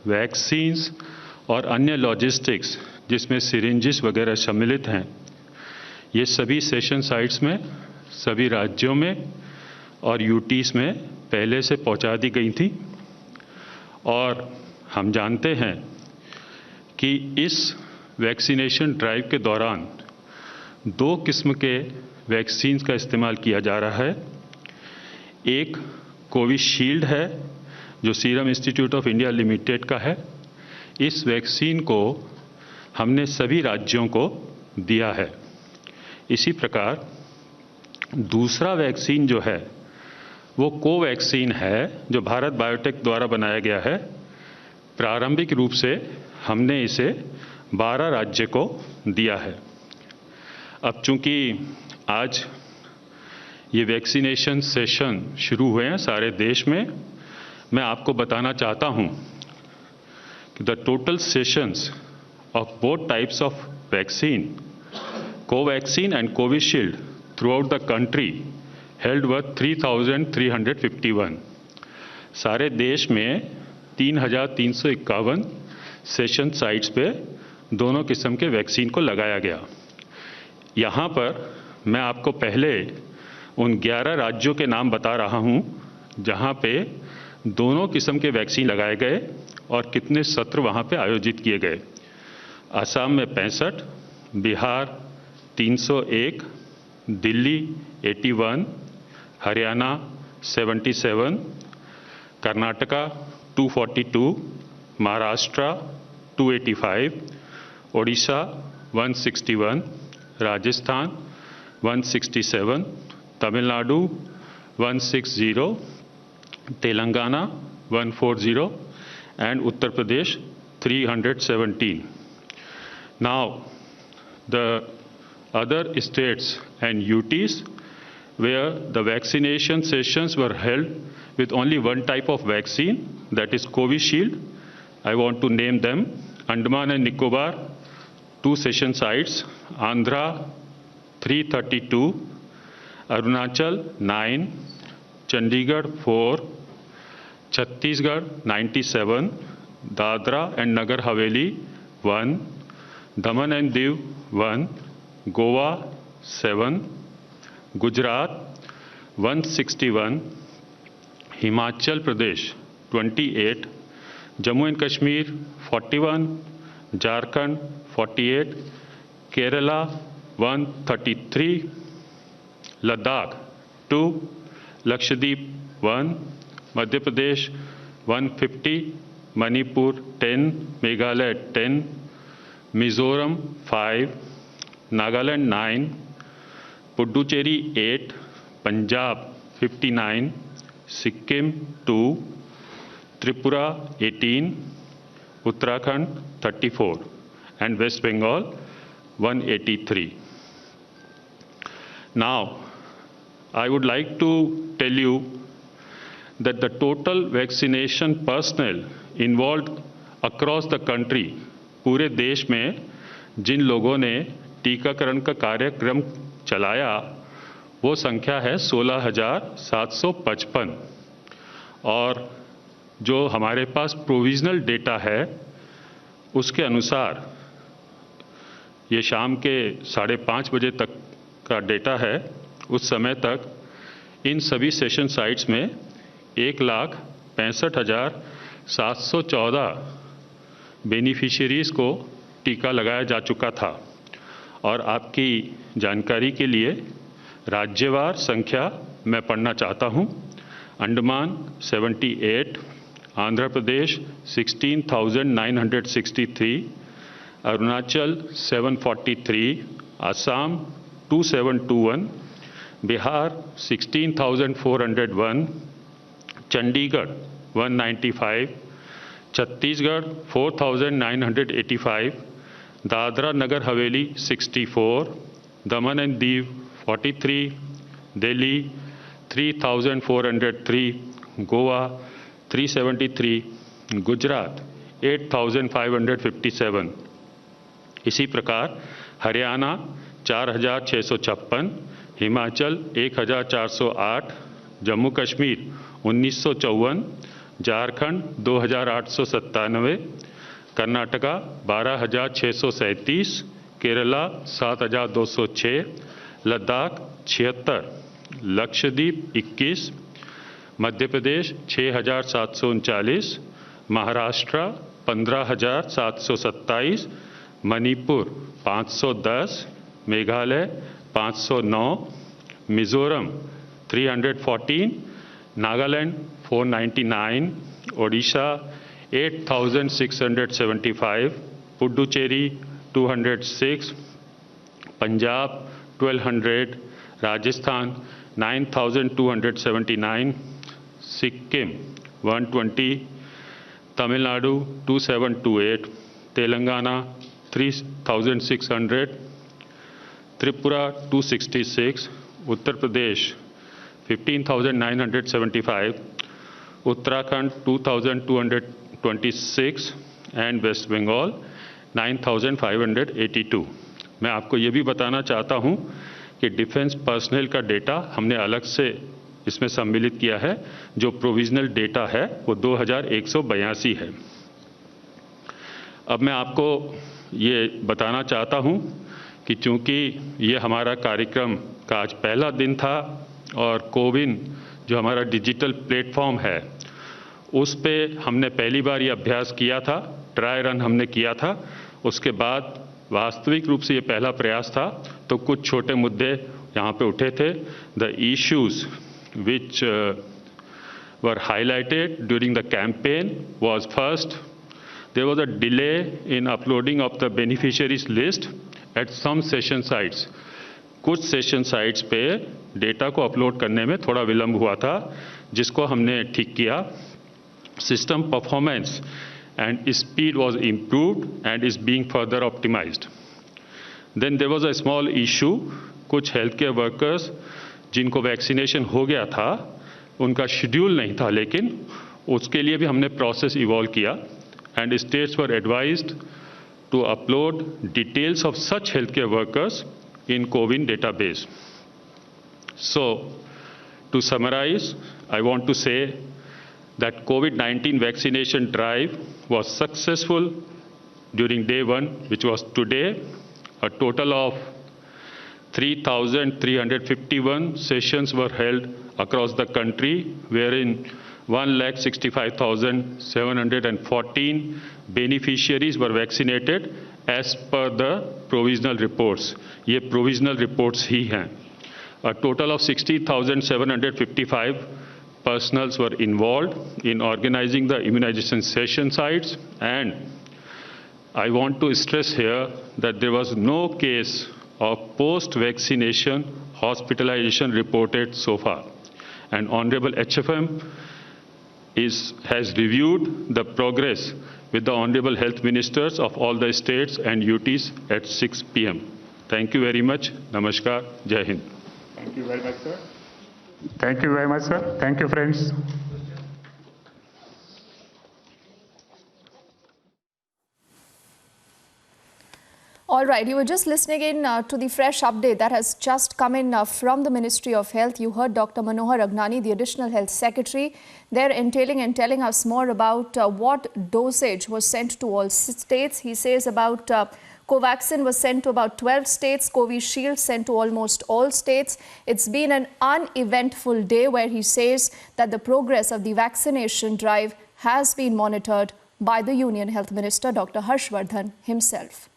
Vaccines और अन्य logistics जिसमें सिरिंजेस वगैरह सम्मिलित हैं, ये सभी सेशन साइट्स में सभी राज्यों में और यूटीज़ में पहले से पहुंचा दी गई थी। और हम जानते हैं कि इस वैक्सीनेशन ड्राइव के दौरान 2 किस्म के वैक्सीन का इस्तेमाल किया जा रहा है। एक कोविशील्ड है जो serum institute of India limited का है। इस वैक्सीन को हमने सभी राज्यों को दिया है। इसी प्रकार दूसरा वैक्सीन जो है वो कोवैक्सीन है जो भारत बायोटेक द्वारा बनाया गया है। प्रारंभिक रूप से हमने इसे 12 राज्य को दिया है। अब चूंकि आज ये वैक्सीनेशन सेशन शुरू हुए हैं सारे देश में, मैं आपको बताना चाहता हूं कि the total sessions of both types of vaccine, Covaxin and Covishield throughout the country held were 3,351। सारे देश में 3,351 सेशन साइट्स पे दोनों किस्म के वैक्सीन को लगाया गया। यहाँ पर मैं आपको पहले उन 11 राज्यों के नाम बता रहा हूँ जहाँ पे दोनों किस्म के वैक्सीन लगाए गए और कितने सत्र वहाँ पे आयोजित किए गए। असम में 65, Bihar 301, Delhi 81, Haryana 77, Karnataka 242, Maharashtra 285, Odisha 161, Rajasthan 167, Tamil Nadu 160, Telangana 140 and Uttar Pradesh 317. Now, the other states and UTs where the vaccination sessions were held with only one type of vaccine, that is Covishield. I want to name them: Andaman and Nicobar 2 session sites, Andhra 332, Arunachal 9, Chandigarh 4, Chhattisgarh 97, Dadra and Nagar Haveli 1, Daman and Diu 1, Goa 7, Gujarat 161, Himachal Pradesh 28, Jammu and Kashmir 41, Jharkhand 48, Kerala 133, Ladakh 2, Lakshadweep 1, Madhya Pradesh 150, Manipur 10, Meghalaya 10, Mizoram 5, Nagaland 9, Puducherry 8, Punjab 59, Sikkim 2, Tripura 18, Uttarakhand 34 and West Bengal 183. Now, I would like to tell you that the total vaccination personnel involved across the country, पूरे देश में जिन लोगों ने टीकाकरण का कार्यक्रम चलाया वो संख्या है 16,755 और जो हमारे पास प्रोविजनल डेटा है उसके अनुसार ये शाम के 5:30 बजे तक का डेटा है। उस समय तक इन सभी सेशन साइट्स में 1,65,714 बेनिफिशियरीज को टीका लगाया जा चुका था। और आपकी जानकारी के लिए राज्यवार संख्या मैं पढ़ना चाहता हूँ। अंडमान 78, आंध्र प्रदेश 16,963, अरुणाचल 743, असम 2721, बिहार 16,401, चंडीगढ़ 195, छत्तीसगढ़ 4,985, दादरा नगर हवेली 64, दमन एंड दीव 43, दिल्ली 3,403, गोवा 373, गुजरात 8,557। इसी प्रकार हरियाणा 4,656, हिमाचल 1,408, जम्मू कश्मीर 1,954, झारखंड 2,897, कर्नाटका 12,637, केरला 7,206, लद्दाख 76, लक्षद्वीप 21, मध्य प्रदेश 6,739, महाराष्ट्र 15,727, मणिपुर 510, मेघालय 509, मिजोरम 314, नागालैंड 499, ओडिशा 8,675, पुडुचेरी 206, पंजाब 1,200, राजस्थान 9,279, सिक्किम 120, तमिलनाडु 2,728, तेलंगाना 3,600, त्रिपुरा 266, उत्तर प्रदेश 15,975, उत्तराखंड 2,226 एंड वेस्ट बंगाल 9,582। मैं आपको ये भी बताना चाहता हूँ कि डिफेंस पर्सनल का डेटा हमने अलग से इसमें सम्मिलित किया है। जो प्रोविजनल डेटा है वो 2,182 है। अब मैं आपको ये बताना चाहता हूँ कि चूँकि ये हमारा कार्यक्रम का आज पहला दिन था और कोविन जो हमारा डिजिटल प्लेटफॉर्म है उस पे हमने पहली बार ये अभ्यास किया था, ट्राई रन हमने किया था। उसके बाद वास्तविक रूप से ये पहला प्रयास था, तो कुछ छोटे मुद्दे यहाँ पे उठे थे। The issues which were highlighted during the campaign was first, there was a delay in uploading of the beneficiaries list at some session sites. कुछ सेशन साइट्स पे डेटा को अपलोड करने में थोड़ा विलंब हुआ था, जिसको हमने ठीक किया। System performance and speed was improved and is being further optimized. Then there was a small issue, कुछ हेल्थ केयर वर्कर्स जिनको वैक्सीनेशन हो गया था उनका शेड्यूल नहीं था, लेकिन उसके लिए भी हमने प्रोसेस इवॉल्व किया and states were advised to upload details of such health care workers in CoWIN database. So to summarise, I want to say that COVID-19 vaccination drive was successful during day 1, which was today. A total of 3,351 sessions were held across the country, wherein 1,65,714 beneficiaries were vaccinated as per the provisional reports. ये provisional reports ही हैं। A total of 60,755 personals were involved in organizing the immunization session sites, and I want to stress here that there was no case of post-vaccination hospitalization reported so far. And Honorable HFM has reviewed the progress with the Honorable Health Ministers of all the states and UTs at 6 p.m. Thank you very much. Namaskar. Jai Hind. Thank you very much, sir. Thank you very much, sir. Thank you, friends. All right, you were just listening in to the fresh update that has just come in from the Ministry of Health. You heard Dr. Manohar Agnani, the Additional Health Secretary, there entailing and telling us more about what dosage was sent to all states. He says about Covaxin was sent to about 12 states, Covishield sent to almost all states. It's been an uneventful day where he says that the progress of the vaccination drive has been monitored by the Union Health Minister, Dr. Harsh Vardhan himself.